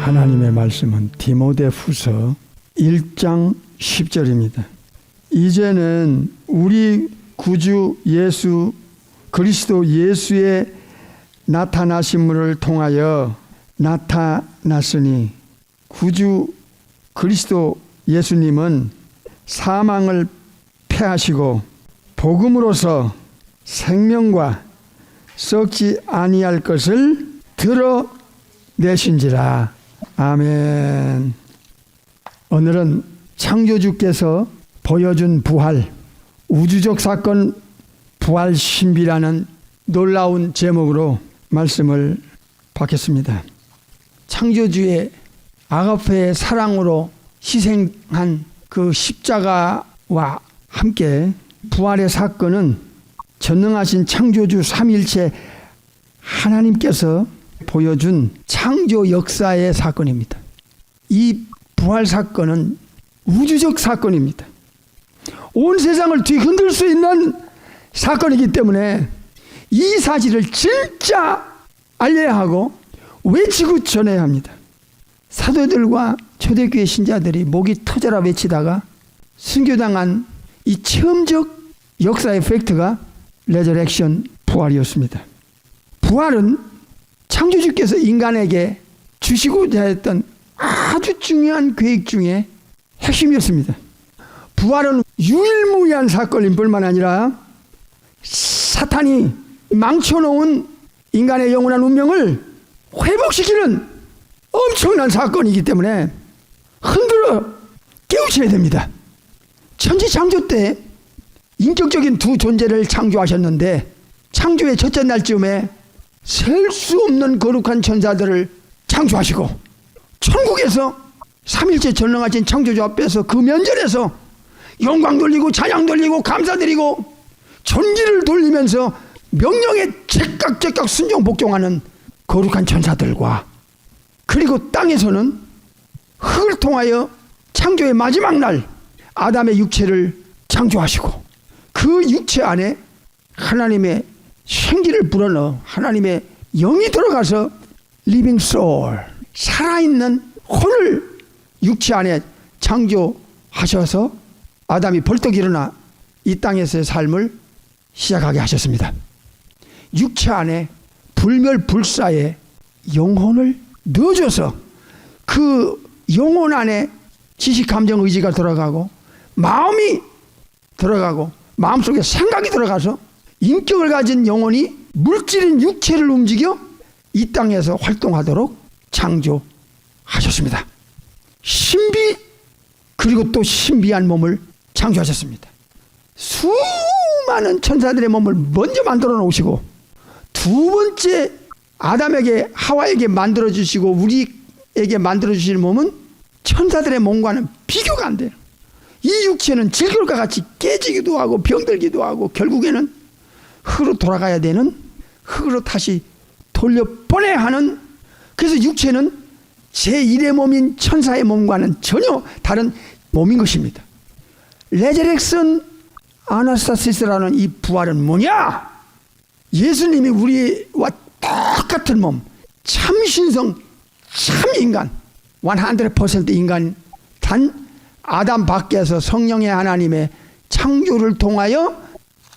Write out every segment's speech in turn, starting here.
하나님의 말씀은 디모데후서 1장 10절입니다. 이제는 우리 구주 예수 그리스도 예수의 나타나심을 통하여 나타났으니, 구주 그리스도 예수님은 사망을 패하시고 복음으로서 생명과 썩지 아니할 것을 드러내신지라. 아멘. 오늘은 창조주께서 보여준 부활, 우주적 사건 부활 신비라는 놀라운 제목으로 말씀을 받겠습니다. 창조주의 아가페의 사랑으로 희생한 그 십자가와 함께 부활의 사건은 전능하신 창조주 삼위일체 하나님께서 보여준 창조 역사의 사건입니다. 이 부활 사건은 우주적 사건입니다. 온 세상을 뒤흔들 수 있는 사건이기 때문에 이 사실을 진짜 알려야 하고 외치고 전해야 합니다. 사도들과 초대교회 신자들이 목이 터져라 외치다가 순교당한 이 체험적 역사의 팩트가 레저렉션 부활이었습니다. 부활은 창조주께서 인간에게 주시고자 했던 아주 중요한 계획 중에 핵심이었습니다. 부활은 유일무이한 사건일 뿐만 아니라 사탄이 망쳐놓은 인간의 영원한 운명을 회복시키는 엄청난 사건이기 때문에 흔들어 깨우쳐야 됩니다. 천지창조 때 인격적인 두 존재를 창조하셨는데, 창조의 첫째 날쯤에 셀 수 없는 거룩한 천사들을 창조하시고, 천국에서 삼일째 전능하신 창조주 앞에서 그 면전에서 영광 돌리고 찬양 돌리고 감사드리고 존귀를 돌리면서 명령에 제깍제깍 순종 복종하는 거룩한 천사들과, 그리고 땅에서는 흙을 통하여 창조의 마지막 날 아담의 육체를 창조하시고, 그 육체 안에 하나님의 생기를 불어넣어 하나님의 영이 들어가서 리빙 소울, 살아있는 혼을 육체 안에 창조하셔서 아담이 벌떡 일어나 이 땅에서의 삶을 시작하게 하셨습니다. 육체 안에 불멸불사의 영혼을 넣어줘서 그 영혼 안에 지식, 감정, 의지가 들어가고 마음이 들어가고 마음속에 생각이 들어가서 인격을 가진 영혼이 물질인 육체를 움직여 이 땅에서 활동하도록 창조하셨습니다. 신비, 그리고 또 신비한 몸을 창조하셨습니다. 수많은 천사들의 몸을 먼저 만들어 놓으시고, 두 번째 아담에게, 하와에게 만들어 주시고 우리에게 만들어 주시는 몸은 천사들의 몸과는 비교가 안 돼요. 이 육체는 질결과 같이 깨지기도 하고 병들기도 하고 결국에는 흙으로 돌아가야 되는, 흙으로 다시 돌려보내야 하는, 그래서 육체는 제1의 몸인 천사의 몸과는 전혀 다른 몸인 것입니다. 레저렉션 아나스타시스라는 이 부활은 뭐냐? 예수님이 우리와 똑같은 몸, 참 신성, 참 인간, 100% 인간, 단 아담 밖에서 성령의 하나님의 창조를 통하여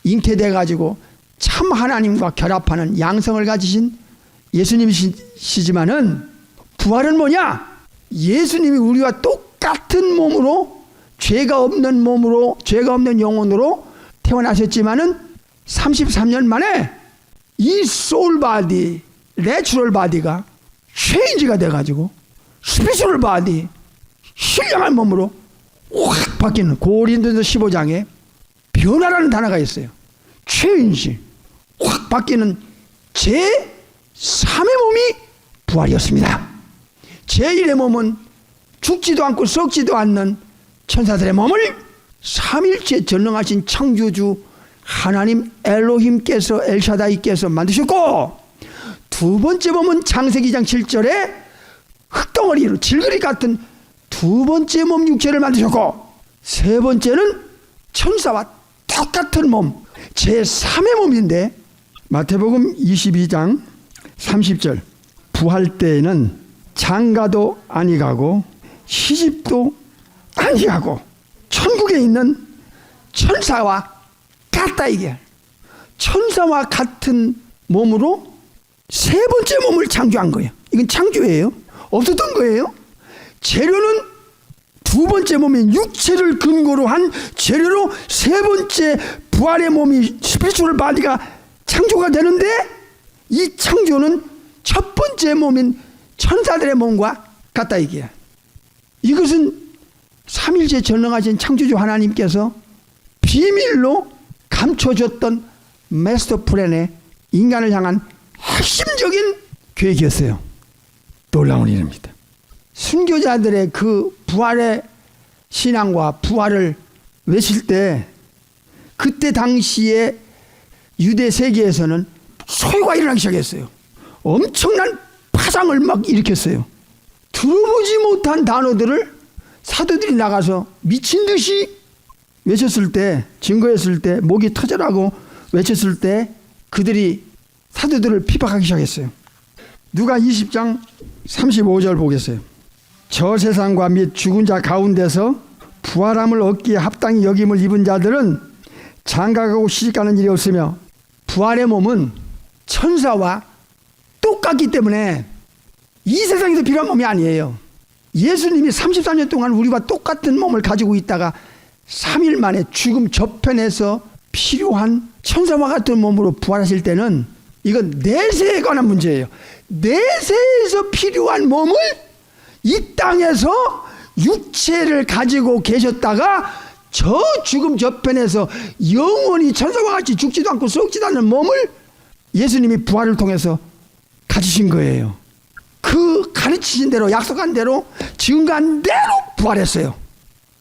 잉태돼 가지고 참 하나님과 결합하는 양성을 가지신 예수님이시지만은, 부활은 뭐냐? 예수님이 우리와 똑같은 몸으로, 죄가 없는 몸으로, 죄가 없는 영혼으로 태어나셨지만은 33년 만에 이 소울 바디, 내추럴 바디가 체인지가 돼가지고 스피리추얼 바디, 신령한 몸으로 확 바뀌는, 고린도서 15장에 변화라는 단어가 있어요. 체인지, 확 바뀌는 제3의 몸이 부활이었습니다. 제1의 몸은 죽지도 않고 썩지도 않는 천사들의 몸을 삼일째 전능하신 창조주 하나님 엘로힘께서, 엘샤다이께서 만드셨고, 두 번째 몸은 창세기 2장 7절에 흙덩어리로 질그리 같은 두 번째 몸 육체를 만드셨고, 세 번째는 천사와 똑같은 몸, 제3의 몸인데, 마태복음 22장 30절, 부활 때에는 장가도 아니가고 시집도 아니가고 천국에 있는 천사와 같다. 이게 천사와 같은 몸으로 세 번째 몸을 창조한 거예요. 이건 창조예요. 없었던 거예요. 재료는 두 번째 몸인 육체를 근거로 한 재료로 세 번째 부활의 몸이 스피리추얼 바디가 창조가 되는데, 이 창조는 첫 번째 몸인 천사들의 몸과 같다. 이게 이것은 삼일째 전능하신 창조주 하나님께서 비밀로 감춰줬던 마스터 플랜의 인간을 향한 핵심적인 계획이었어요. 놀라운 일입니다. 순교자들의 그 부활의 신앙과 부활을 외칠 때, 그때 당시에 유대 세계에서는 소요가 일어나기 시작했어요. 엄청난 파장을 막 일으켰어요. 들어보지 못한 단어들을 사도들이 나가서 미친 듯이 외쳤을 때, 증거했을 때, 목이 터져라고 외쳤을 때 그들이 사도들을 핍박하기 시작했어요. 누가 20장 35절 보겠어요. 저 세상과 및 죽은 자 가운데서 부활함을 얻기에 합당히 여김을 입은 자들은 장가가고 시집가는 일이 없으며, 부활의 몸은 천사와 똑같기 때문에 이 세상에서 필요한 몸이 아니에요. 예수님이 34년 동안 우리와 똑같은 몸을 가지고 있다가 3일 만에 죽음 저편에서 필요한 천사와 같은 몸으로 부활하실 때는 이건 내세에 관한 문제예요. 내세에서 필요한 몸을 이 땅에서 육체를 가지고 계셨다가 저 죽음 저편에서 영원히 천사와 같이 죽지도 않고 썩지도 않는 몸을 예수님이 부활을 통해서 가지신 거예요. 그 가르치신 대로, 약속한 대로, 증거한 대로 부활했어요.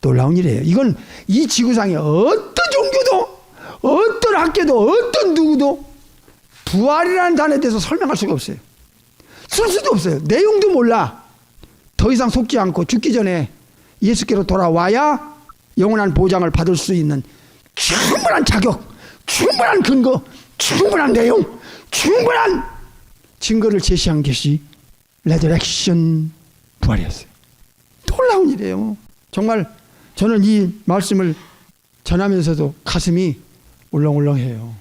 놀라운 일이에요. 이건 이 지구상에 어떤 종교도, 어떤 학교도, 어떤 누구도 부활이라는 단어에 대해서 설명할 수가 없어요. 쓸 수도 없어요. 내용도 몰라. 더 이상 속지 않고 죽기 전에 예수께로 돌아와야 영원한 보장을 받을 수 있는 충분한 자격, 충분한 근거, 충분한 내용, 충분한 증거를 제시한 것이 레저렉션 부활이었어요. 놀라운 일이에요. 정말 저는 이 말씀을 전하면서도 가슴이 울렁울렁해요.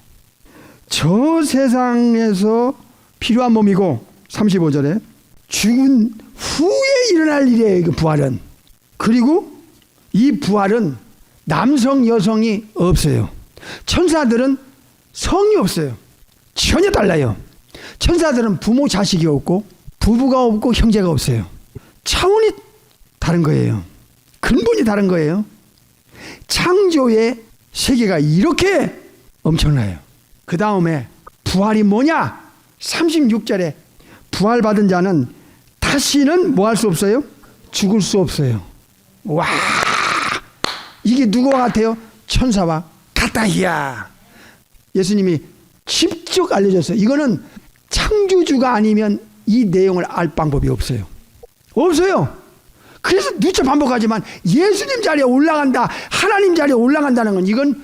저 세상에서 필요한 몸이고, 35절에 죽은 후에 일어날 일이에요. 그 부활은. 그리고 이 부활은 남성 여성이 없어요. 천사들은 성이 없어요. 전혀 달라요. 천사들은 부모 자식이 없고 부부가 없고 형제가 없어요. 차원이 다른 거예요. 근본이 다른 거예요. 창조의 세계가 이렇게 엄청나요. 그 다음에 부활이 뭐냐? 36절에 부활받은 자는 다시는 뭐 할 수 없어요? 죽을 수 없어요. 와, 이게 누구와 같아요? 천사와 같다. 이야, 예수님이 직접 알려줬어요. 이거는 창조주가 아니면 이 내용을 알 방법이 없어요. 없어요. 그래서 누차 반복하지만 예수님 자리에 올라간다, 하나님 자리에 올라간다는 건 이건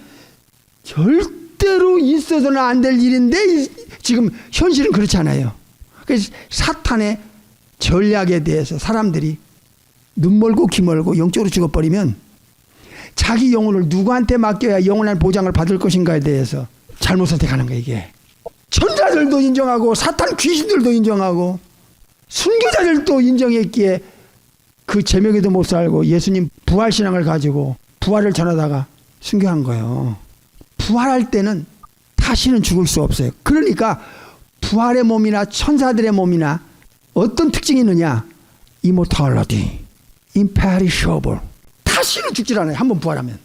절대로 있어서는 안 될 일인데, 지금 현실은 그렇지 않아요. 그래서 사탄의 전략에 대해서 사람들이 눈 멀고 귀 멀고 영적으로 죽어버리면 자기 영혼을 누구한테 맡겨야 영원한 보장을 받을 것인가에 대해서 잘못 선택하는 거예요. 이게 천사들도 인정하고 사탄 귀신들도 인정하고 순교자들도 인정했기에 그 제명에도 못 살고 예수님 부활신앙을 가지고 부활을 전하다가 순교한 거예요. 부활할 때는 다시는 죽을 수 없어요. 그러니까 부활의 몸이나 천사들의 몸이나 어떤 특징이 있느냐? immortality, imperishable. 다시는 죽질 않아요. 한번 부활하면.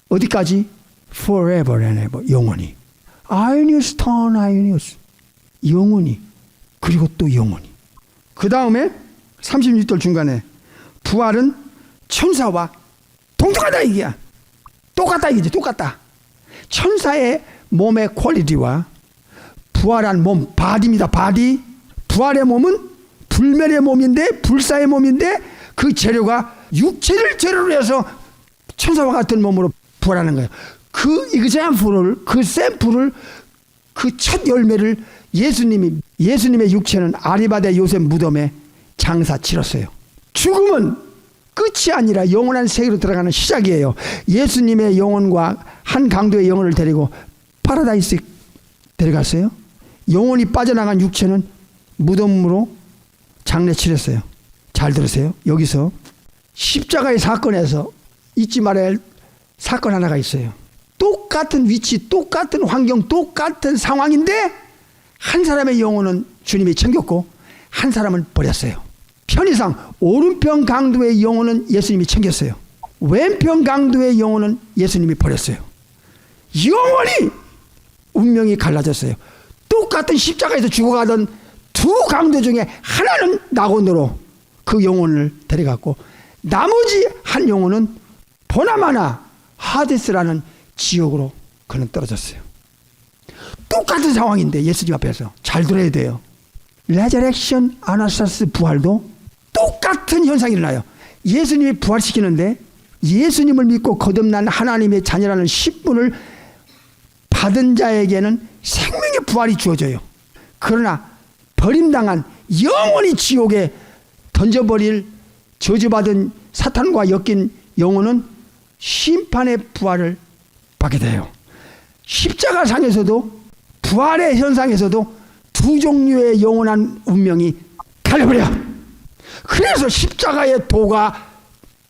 어디까지? forever and ever. 영원히. 아이니우스 턴 아이니우스. 영원히. 그리고 또 영원히. 그 다음에 36절 중간에 부활은 천사와 동등하다 이게야. 똑같다 이거지. 똑같다. 천사의 몸의 퀄리티와 부활한 몸, 바디입니다. 바디. 부활의 몸은 불멸의 몸인데, 불사의 몸인데, 그 재료가 육체를 재료로 해서 천사와 같은 몸으로 부활하는 거예요. 그 example을, 그 샘플을, 그 첫 열매를 예수님의 육체는 아리마대 요셉 무덤에 장사 치렀어요. 죽음은 끝이 아니라 영원한 세계로 들어가는 시작이에요. 예수님의 영혼과 한 강도의 영혼을 데리고 파라다이스 데려갔어요. 영혼이 빠져나간 육체는 무덤으로 장례 치렀어요. 잘 들으세요. 여기서 십자가의 사건에서 잊지 말아야 할 사건 하나가 있어요. 똑같은 위치, 똑같은 환경, 똑같은 상황인데 한 사람의 영혼은 주님이 챙겼고 한 사람은 버렸어요. 편의상 오른편 강도의 영혼은 예수님이 챙겼어요. 왼편 강도의 영혼은 예수님이 버렸어요. 영원히 운명이 갈라졌어요. 똑같은 십자가에서 죽어가던 두 강도 중에 하나는 낙원으로 그 영혼을 데려갔고 나머지 한 영혼은 보나마나 하데스라는 지옥으로 그는 떨어졌어요. 똑같은 상황인데 예수님 앞에서 잘 들어야 돼요. 레저렉션 아나스타스 부활도 똑같은 현상이 일어나요. 예수님이 부활시키는데 예수님을 믿고 거듭난 하나님의 자녀라는 신분을 받은 자에게는 생명의 부활이 주어져요. 그러나 버림당한 영원히 지옥에 던져버릴 저주받은 사탄과 엮인 영혼은 심판의 부활을 받게 돼요. 십자가상에서도 부활의 현상에서도 두 종류의 영원한 운명이 갈려버려. 그래서 십자가의 도가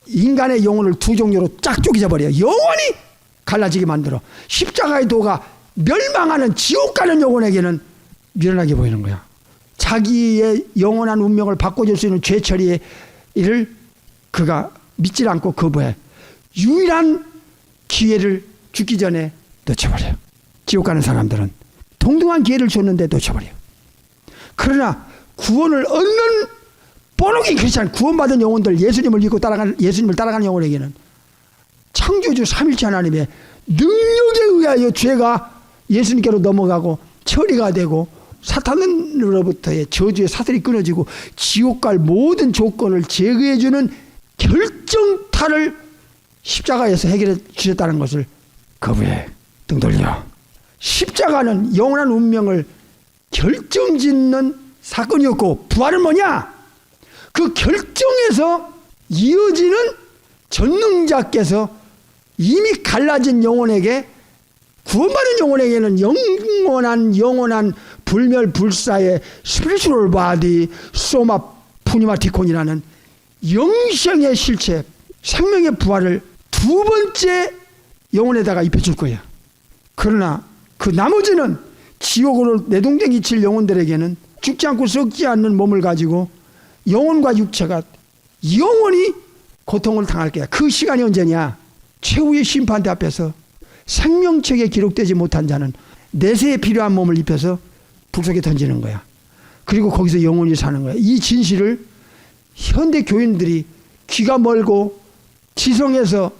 인간의 영혼을 두 종류로 쫙 쪼개져버려. 영원히 갈라지게 만들어. 십자가의 도가 멸망하는 지옥 가는 영혼에게는 미련하게 보이는 거야. 자기의 영원한 운명을 바꿔줄 수 있는 죄 처리의 일을 그가 믿질 않고 거부해. 유일한 기회를 죽기 전에 놓쳐버려요. 지옥 가는 사람들은 동등한 기회를 줬는데 놓쳐버려요. 그러나 구원을 얻는 본어긴 크리스찬, 구원받은 영혼들, 예수님을 믿고 예수님을 따라가는 영혼에게는 창조주 삼일체 하나님의 능력에 의하여 죄가 예수님께로 넘어가고 처리가 되고 사탄으로부터의 저주의 사슬이 끊어지고 지옥 갈 모든 조건을 제거해주는 결정타를 십자가에서 해결해 주셨다는 것을 거부해 등 돌려. 십자가는 영원한 운명을 결정짓는 사건이었고 부활은 뭐냐? 그 결정에서 이어지는 전능자께서 이미 갈라진 영혼에게, 구원받은 영혼에게는 영원한 불멸 불사의 스피리추얼 바디 소마 푸니마티콘이라는 영생의 실체, 생명의 부활을 두 번째 영혼에다가 입혀줄 거야. 그러나 그 나머지는 지옥으로 내동댕이 칠 영혼들에게는 죽지 않고 썩지 않는 몸을 가지고 영혼과 육체가 영원히 고통을 당할 거야. 그 시간이 언제냐? 최후의 심판대 앞에서 생명책에 기록되지 못한 자는 내세에 필요한 몸을 입혀서 불속에 던지는 거야. 그리고 거기서 영원히 사는 거야. 이 진실을 현대 교인들이 귀가 멀고 지성에서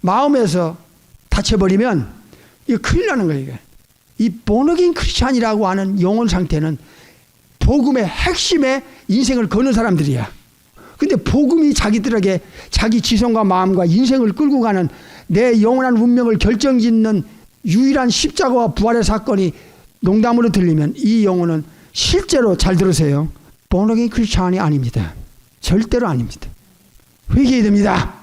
마음에서 다쳐버리면 이거 큰일 나는 거예요. 이게. 이 본어긴 크리스찬이라고 하는 영혼 상태는 복음의 핵심에 인생을 거는 사람들이야. 근데 복음이 자기들에게 자기 지성과 마음과 인생을 끌고 가는 내 영원한 운명을 결정짓는 유일한 십자가와 부활의 사건이 농담으로 들리면 이 영혼은 실제로, 잘 들으세요, 본어긴 크리스찬이 아닙니다. 절대로 아닙니다. 회개해야 됩니다.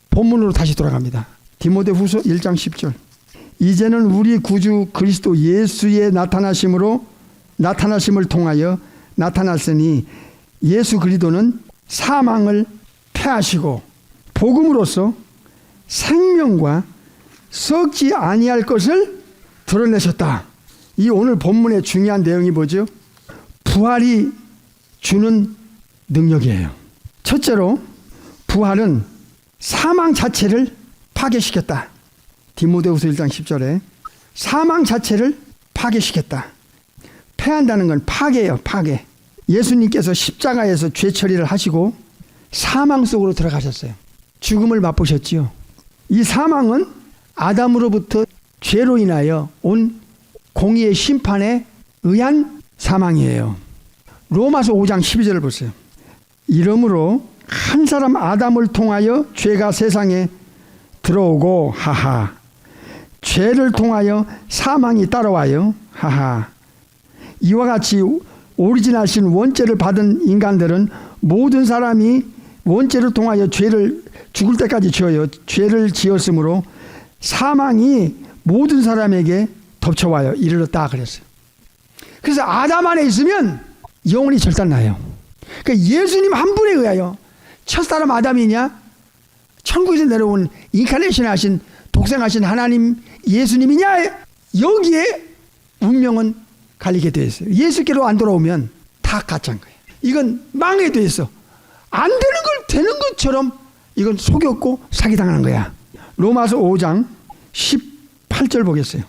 본문으로 다시 돌아갑니다. 디모데후서 1장 10절. 이제는 우리 구주 그리스도 예수의 나타나심을 통하여 나타났으니 예수 그리스도는 사망을 패하시고 복음으로써 생명과 썩지 아니할 것을 드러내셨다. 이 오늘 본문의 중요한 내용이 뭐죠? 부활이 주는 능력이에요. 첫째로 부활은 사망 자체를 파괴시켰다. 디모데후서 1장 10절에 사망 자체를 파괴시켰다. 패한다는 건 파괴예요. 파괴. 예수님께서 십자가에서 죄 처리를 하시고 사망 속으로 들어가셨어요. 죽음을 맛보셨지요. 이 사망은 아담으로부터 죄로 인하여 온 공의의 심판에 의한 사망이에요. 로마서 5장 12절을 보세요. 이러므로 한 사람 아담을 통하여 죄가 세상에 들어오고 하하, 죄를 통하여 사망이 따라와요 하하. 이와 같이 오리지널신 원죄를 받은 인간들은 모든 사람이 원죄를 통하여 죄를 죽을 때까지 지어요. 죄를 지었으므로 사망이 모든 사람에게 덮쳐와요. 이르렀다 그랬어요. 그래서 아담 안에 있으면 영원히 절단나요. 그러니까 예수님 한 분에 의하여 첫사람 아담이냐, 천국에서 내려온 인카네이션 하신 독생하신 하나님 예수님이냐, 여기에 운명은 갈리게 되어 있어요. 예수께로 안 돌아오면 다 가짜인 거예요. 이건 망하게 되어 있어. 안 되는 걸 되는 것처럼 이건 속였고 사기당하는 거야. 로마서 5장 18절 보겠어요.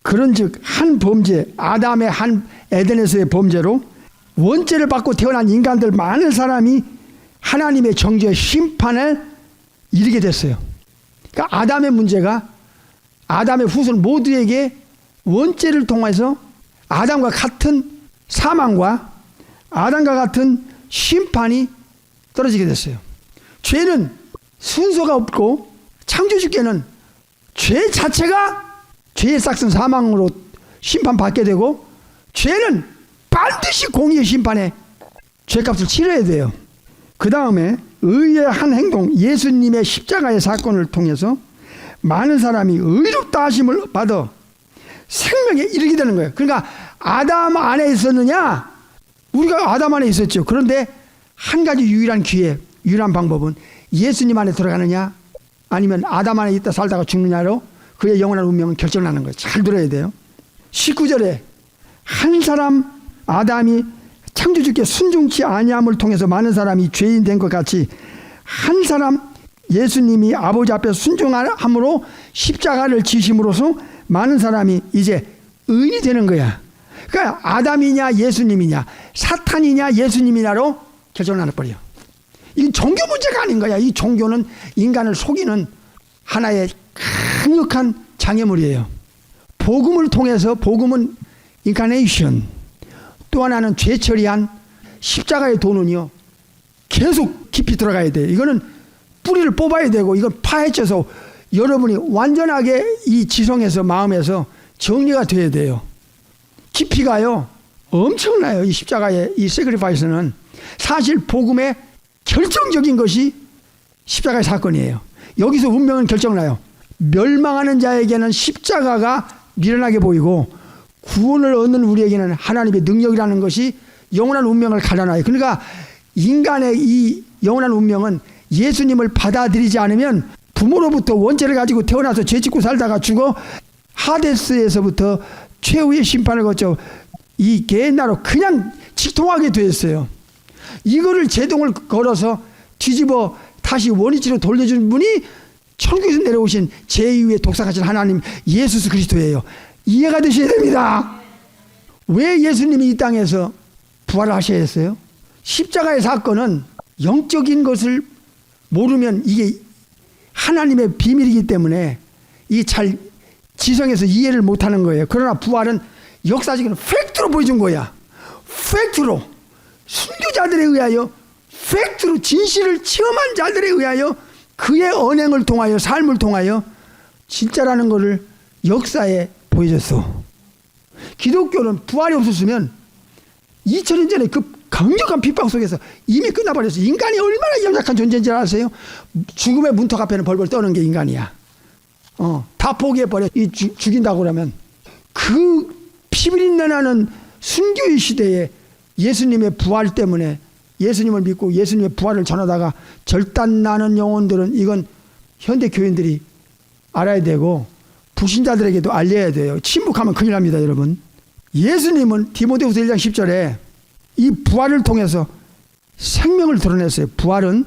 그런즉 한 범죄, 아담의 한 에덴에서의 범죄로 원죄를 받고 태어난 인간들 많은 사람이 하나님의 정죄 심판에 이르게 됐어요. 그러니까 아담의 문제가 아담의 후손 모두에게 원죄를 통해서 아담과 같은 사망과 아담과 같은 심판이 떨어지게 됐어요. 죄는 순서가 없고 창조주께는 죄 자체가 죄의 싹슨 사망으로 심판받게 되고, 죄는 반드시 공의의 심판에 죄값을 치러야 돼요. 그 다음에 의의 한 행동, 예수님의 십자가의 사건을 통해서 많은 사람이 의롭다 하심을 받아 생명에 이르게 되는 거예요. 그러니까 아담 안에 있었느냐? 우리가 아담 안에 있었죠. 그런데 한 가지 유일한 기회, 유일한 방법은 예수님 안에 들어가느냐 아니면 아담 안에 있다 살다가 죽느냐로 그의 영원한 운명은 결정나는 거예요. 잘 들어야 돼요. 19절에 한 사람 아담이 창조주께 순종치 아니함을 통해서 많은 사람이 죄인 된 것 같이 한 사람 예수님이 아버지 앞에 순종함으로 십자가를 지심으로써 많은 사람이 이제 의인이 되는 거야. 그러니까 아담이냐 예수님이냐, 사탄이냐 예수님이냐로 결정나는 버려. 이 종교 문제가 아닌 거야. 이 종교는 인간을 속이는 하나의 강력한 장애물이에요. 복음을 통해서, 복음은 인카네이션, 또 하나는 죄 처리한 십자가의 도는요 계속 깊이 들어가야 돼요. 이거는 뿌리를 뽑아야 되고, 이건 파헤쳐서 여러분이 완전하게 이 지성에서 마음에서 정리가 돼야 돼요. 깊이가요 엄청나요. 이 십자가의 이 세크리파이스는 사실 복음의 결정적인 것이 십자가의 사건이에요. 여기서 운명은 결정나요. 멸망하는 자에게는 십자가가 미련하게 보이고 구원을 얻는 우리에게는 하나님의 능력이라는 것이 영원한 운명을 가려놔요. 그러니까 인간의 이 영원한 운명은 예수님을 받아들이지 않으면 부모로부터 원죄를 가지고 태어나서 죄짓고 살다가 죽어 하데스에서부터 최후의 심판을 거쳐 이 게hen나로 그냥 직통하게 되었어요. 이거를 제동을 걸어서 뒤집어 다시 원위치로 돌려준 분이 천국에서 내려오신 제2의 독사가신 하나님 예수 그리스도예요. 이해가 되셔야 됩니다. 왜 예수님이 이 땅에서 부활을 하셔야 했어요? 십자가의 사건은 영적인 것을 모르면 이게 하나님의 비밀이기 때문에 이 잘 지성에서 이해를 못하는 거예요. 그러나 부활은 역사적인 팩트로 보여준 거야. 팩트로, 순교자들에 의하여, 팩트로 진실을 체험한 자들에 의하여 그의 언행을 통하여, 삶을 통하여 진짜라는 것을 역사에 보여줬어. 기독교는 부활이 없었으면 2000년 전에 그 강력한 핍박 속에서 이미 끝나버렸어요. 인간이 얼마나 연약한 존재인지 아세요? 죽음의 문턱 앞에는 벌벌 떠는 게 인간이야. 다 포기해버려. 죽인다고 그러면. 그 피비린내 나는 순교의 시대에 예수님의 부활 때문에 예수님을 믿고 예수님의 부활을 전하다가 절단나는 영혼들은 이건 현대 교인들이 알아야 되고 불신자들에게도 알려야 돼요. 침묵하면 큰일 납니다, 여러분. 예수님은 디모데후서 1장 10절에 이 부활을 통해서 생명을 드러냈어요. 부활은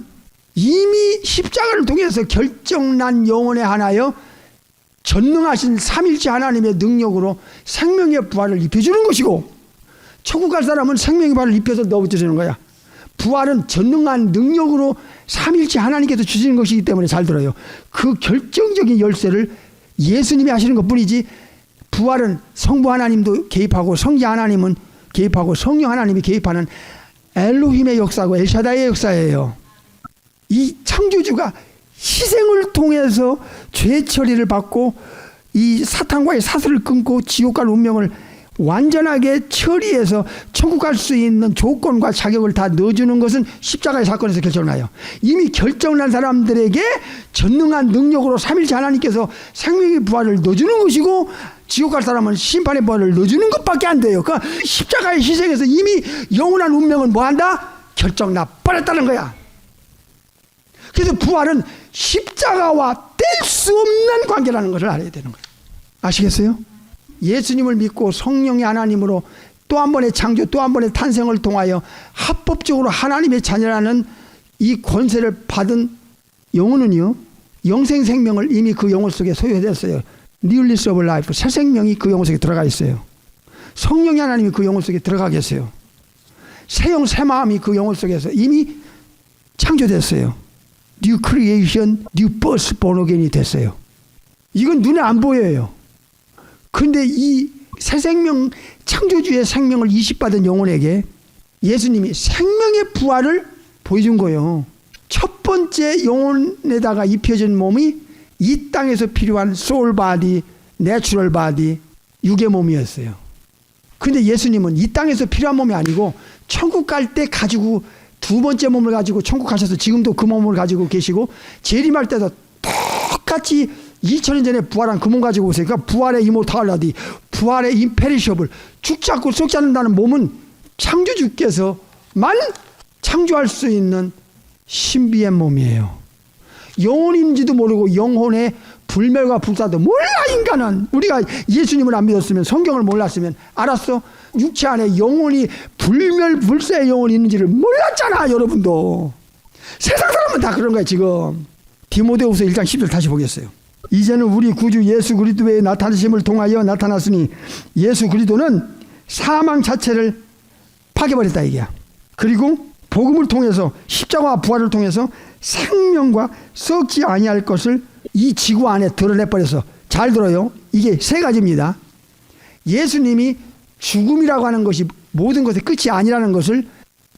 이미 십자가를 통해서 결정난 영혼에 한하여 전능하신 삼일째 하나님의 능력으로 생명의 부활을 입혀주는 것이고, 천국 갈 사람은 생명의 부활을 입혀서 넣어주는 거야. 부활은 전능한 능력으로 삼일째 하나님께서 주시는 것이기 때문에 잘 들어요. 그 결정적인 열쇠를 예수님이 하시는 것뿐이지, 부활은 성부 하나님도 개입하고 성자 하나님은 개입하고 성령 하나님이 개입하는 엘로힘의 역사고 엘샤다이의 역사예요. 이 창조주가 희생을 통해서 죄 처리를 받고 이 사탄과의 사슬을 끊고 지옥 갈 운명을 완전하게 처리해서 천국 갈 수 있는 조건과 자격을 다 넣어주는 것은 십자가의 사건에서 결정나요. 이미 결정난 사람들에게 전능한 능력으로 삼일체 하나님께서 생명의 부활을 넣어주는 것이고 지옥 갈 사람은 심판의 부활을 넣어주는 것밖에 안 돼요. 그러니까 십자가의 희생에서 이미 영원한 운명은 뭐한다? 결정나 버렸다는 거야. 그래서 부활은 십자가와 뗄 수 없는 관계라는 것을 알아야 되는 거예요. 아시겠어요? 예수님을 믿고 성령의 하나님으로 또 한 번의 창조, 또 한 번의 탄생을 통하여 합법적으로 하나님의 자녀라는 이 권세를 받은 영혼은요, 영생 생명을 이미 그 영혼 속에 소유했어요. Newness of life, 새 생명이 그 영혼 속에 들어가 있어요. 성령의 하나님이 그 영혼 속에 들어가 계세요. 새 영, 새 마음이 그 영혼 속에서 이미 창조됐어요. New creation, new birth, born again이 됐어요. 이건 눈에 안 보여요. 근데 이 새 생명, 창조주의 생명을 이식받은 영혼에게 예수님이 생명의 부활을 보여준 거예요. 첫 번째 영혼에다가 입혀진 몸이 이 땅에서 필요한 소울 바디, 내추럴 바디, 육의 몸이었어요. 근데 예수님은 이 땅에서 필요한 몸이 아니고 천국 갈 때 가지고 두 번째 몸을 가지고 천국 가셔서 지금도 그 몸을 가지고 계시고 재림할 때도 똑같이 2000년 전에 부활한 그 몸 가지고 오세요. 그러니까 부활의 이모탈리티, 부활의 임페리셔블, 죽지 않고 썩지 않는다는 몸은 창조주께서만 창조할 수 있는 신비의 몸이에요. 영혼인지도 모르고 영혼의 불멸과 불사도 몰라. 인간은 우리가 예수님을 안 믿었으면, 성경을 몰랐으면, 알았어? 육체 안에 영혼이 불멸 불사의 영혼이 있는지를 몰랐잖아. 여러분도. 세상 사람은 다 그런 거야 지금. 디모데후서 1장 10절 다시 보겠어요. 이제는 우리 구주 예수 그리스도의 나타나심을 통하여 나타났으니 예수 그리스도는 사망 자체를 파괴버렸다 이게야. 그리고 복음을 통해서, 십자가와 부활을 통해서 생명과 썩지 아니할 것을 이 지구 안에 드러내버려서, 잘 들어요. 이게 세 가지입니다. 예수님이 죽음이라고 하는 것이 모든 것의 끝이 아니라는 것을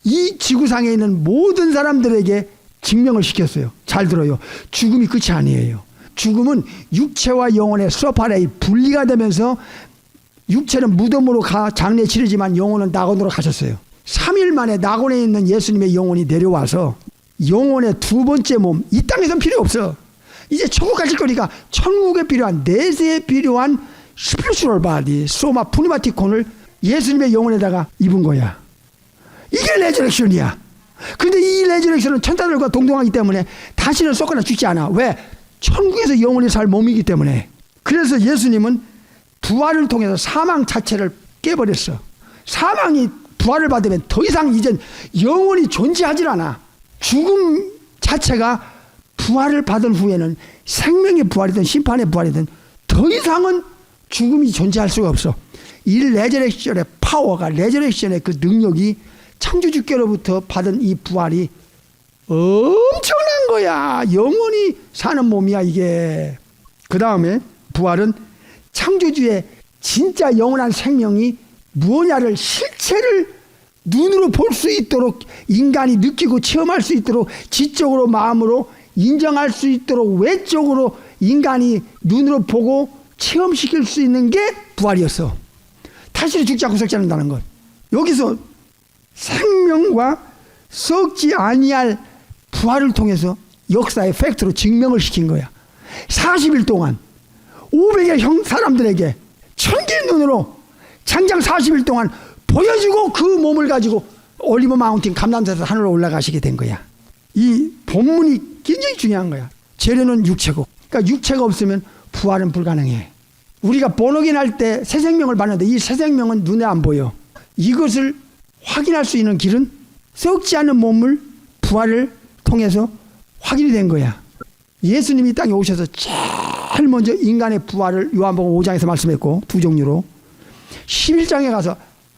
이 지구상에 있는 모든 사람들에게 증명을 시켰어요. 잘 들어요. 죽음이 끝이 아니에요. 죽음은 육체와 영혼의 서파레이, 분리가 되면서 육체는 무덤으로 장례 치르지만 영혼은 낙원으로 가셨어요. 3일 만에 낙원에 있는 예수님의 영혼이 내려와서 영혼의 두 번째 몸, 이 땅에선 필요 없어. 이제 천국 가실 거니까 천국에 필요한, 내세에 필요한 스피리추얼 바디, 소마 푸니마티콘을 예수님의 영혼에다가 입은 거야. 이게 레저렉션이야. 근데 이 레저렉션은 천사들과 동등하기 때문에 다시는 썩거나 죽지 않아. 왜? 천국에서 영원히 살 몸이기 때문에. 그래서 예수님은 부활을 통해서 사망 자체를 깨버렸어. 사망이 부활을 받으면 더 이상 이젠 영원히 존재하질 않아. 죽음 자체가 부활을 받은 후에는 생명의 부활이든 심판의 부활이든 더 이상은 죽음이 존재할 수가 없어. 이 레저렉션의 파워가, 레저렉션의 그 능력이 창조주께로부터 받은 이 부활이 엄청난 거야. 영원히 사는 몸이야 이게. 그 다음에 부활은 창조주의 진짜 영원한 생명이 무엇냐를, 실체를 눈으로 볼 수 있도록, 인간이 느끼고 체험할 수 있도록, 지적으로 마음으로 인정할 수 있도록, 외적으로 인간이 눈으로 보고 체험시킬 수 있는 게 부활이었어. 다시 죽지 않고 썩지 않는다는 것. 여기서 생명과 썩지 아니할 부활을 통해서 역사의 팩트로 증명을 시킨 거야. 40일 동안 500의 사람들에게 천개의 눈으로 장장 40일 동안 보여주고 그 몸을 가지고 올리브 마운틴 감람산에서 하늘로 올라가시게 된 거야. 이 본문이 굉장히 중요한 거야. 재료는 육체고, 그러니까 육체가 없으면 부활은 불가능해. 우리가 본어긴 할 때 새 생명을 받는데 이 새 생명은 눈에 안 보여. 이것을 확인할 수 있는 길은 썩지 않은 몸을 부활을 통해서 확인이 된 거야. 예수님이 땅에 오셔서 제일 먼저 인간의 부활을 요한복음 5장에서 말씀했고, 두 종류로 11장에 가서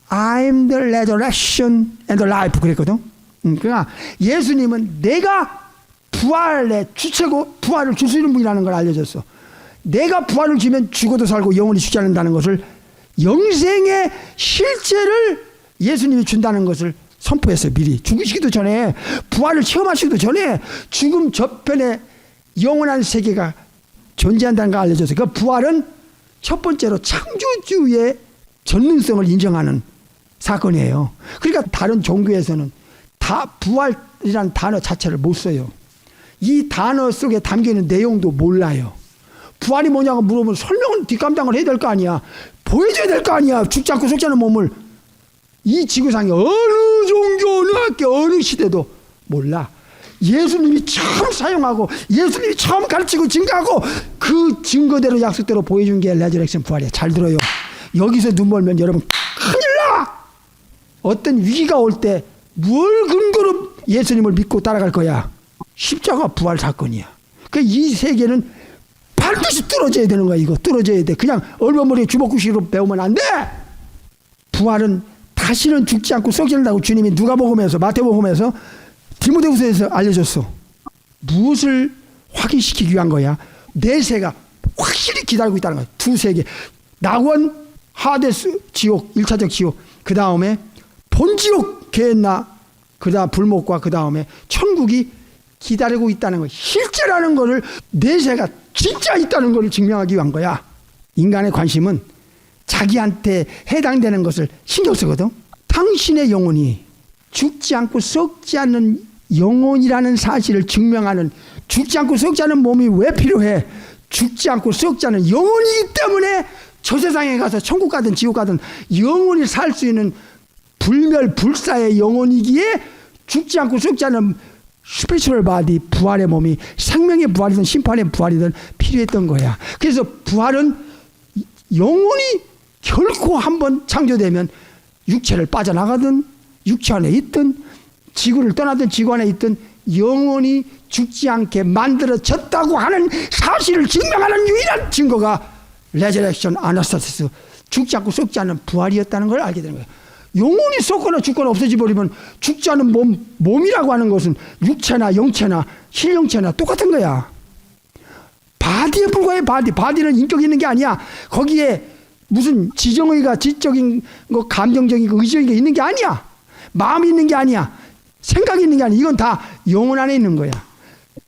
I'm the resurrection and the life 그랬거든. 그러니까 예수님은 내가 부활의 주체고 부활을 줄 수 있는 분이라는 걸 알려줬어. 내가 부활을 주면 죽어도 살고 영원히 죽지 않는다는 것을, 영생의 실체를 예수님이 준다는 것을 선포했어요. 미리 죽으시기도 전에, 부활을 체험하시기도 전에 죽음 저편에 영원한 세계가 존재한다는 걸 알려줬어요. 그 부활은 첫 번째로 창조주의 전능성을 인정하는 사건이에요. 그러니까 다른 종교에서는 다 부활이라는 단어 자체를 못 써요. 이 단어 속에 담겨있는 내용도 몰라요. 부활이 뭐냐고 물어보면 설명을 뒷감당을 해야 될 거 아니야. 보여줘야 될 거 아니야. 죽지 않고 속지 않은 몸을. 이 지구상에 어느 종교, 어느 학교, 어느 시대도 몰라. 예수님이 처음 사용하고 예수님이 처음 가르치고 증거하고 그 증거대로 약속대로 보여준 게 레저렉션 부활이야. 잘 들어요. 여기서 눈 멀면 여러분 큰일 나. 어떤 위기가 올 때 뭘 근거로 예수님을 믿고 따라갈 거야? 십자가 부활 사건이야. 그 이 세계는 반드시 뚫어져야 되는 거야. 이거 뚫어져야 돼. 그냥 얼버무리게 주먹구시로 배우면 안 돼. 부활은 다시는 죽지 않고 썩지 않는다고 주님이 누가복음에서, 마태복음에서, 디모데후서에서 알려줬어. 무엇을 확인시키기 위한 거야? 내세가 확실히 기다리고 있다는 거야. 두 세계. 낙원, 하데스, 지옥, 1차적 지옥. 그 다음에 본지옥, 게hen나, 그 다음 불목과 그 다음에 천국이 기다리고 있다는 거야. 실제라는 거를, 내세가 진짜 있다는 걸 증명하기 위한 거야. 인간의 관심은 자기한테 해당되는 것을 신경 쓰거든. 당신의 영혼이 죽지 않고 썩지 않는 영혼이라는 사실을 증명하는, 죽지 않고 썩지 않는 몸이 왜 필요해? 죽지 않고 썩지 않는 영혼이기 때문에 저 세상에 가서 천국 가든 지옥 가든 영원히 살 수 있는 불멸 불사의 영혼이기에 죽지 않고 썩지 않는 스피리추얼 바디, 부활의 몸이 생명의 부활이든 심판의 부활이든 필요했던 거야. 그래서 부활은 영혼이 결코 한번 창조되면 육체를 빠져나가든 육체 안에 있든 지구를 떠나든 지구 안에 있든 영혼이 죽지 않게 만들어졌다고 하는 사실을 증명하는 유일한 증거가 레저렉션 아나스타시스, 죽지 않고 썩지 않는 부활이었다는 걸 알게 되는 거예요. 영혼이 썩거나 죽거나 없어져 버리면 죽지 않은 몸이라고 하는 것은 육체나 영체나 실영체나 똑같은 거야. 바디에 불과해. 바디는 인격이 있는 게 아니야. 거기에 무슨 지정의가 지적인 거, 감정적인 거, 의적인 게 있는 게 아니야. 마음이 있는 게 아니야. 생각이 있는 게 아니야. 이건 다 영혼 안에 있는 거야.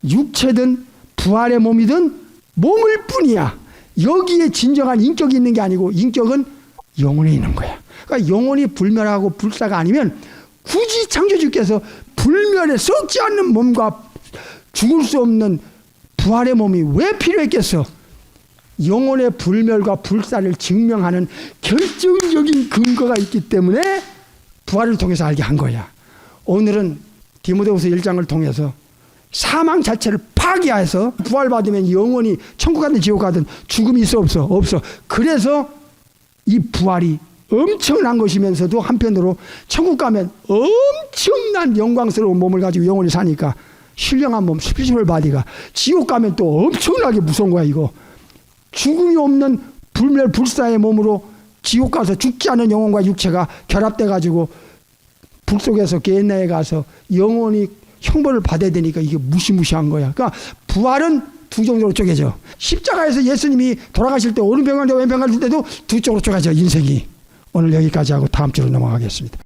육체든 부활의 몸이든 몸일 뿐이야. 여기에 진정한 인격이 있는 게 아니고 인격은 영혼에 있는 거야. 그러니까 영혼이 불멸하고 불사가 아니면 굳이 창조주께서 불멸에 썩지 않는 몸과 죽을 수 없는 부활의 몸이 왜 필요했겠어? 영혼의 불멸과 불사를 증명하는 결정적인 근거가 있기 때문에 부활을 통해서 알게 한 거야. 오늘은 디모데후서 1장을 통해서 사망 자체를 파괴해서 부활받으면 영원히 천국 가든 지옥 가든 죽음이 있어 없어? 없어. 그래서 이 부활이 엄청난 것이면서도 한편으로 천국 가면 엄청난 영광스러운 몸을 가지고 영원히 사니까 신령한 몸, 스피리추얼 바디가, 지옥 가면 또 엄청나게 무서운 거야. 이거 죽음이 없는 불멸 불사의 몸으로 지옥 가서 죽지 않은 영혼과 육체가 결합돼 가지고 불 속에서 게헨나에 가서 영원히 형벌을 받아야 되니까 이게 무시무시한 거야. 그러니까 부활은 두 종류로 쪼개져. 십자가에서 예수님이 돌아가실 때 오른편 가실 때 왼편 가실 때도 두 쪽으로 쪼개져. 인생이. 오늘 여기까지 하고 다음 주로 넘어가겠습니다.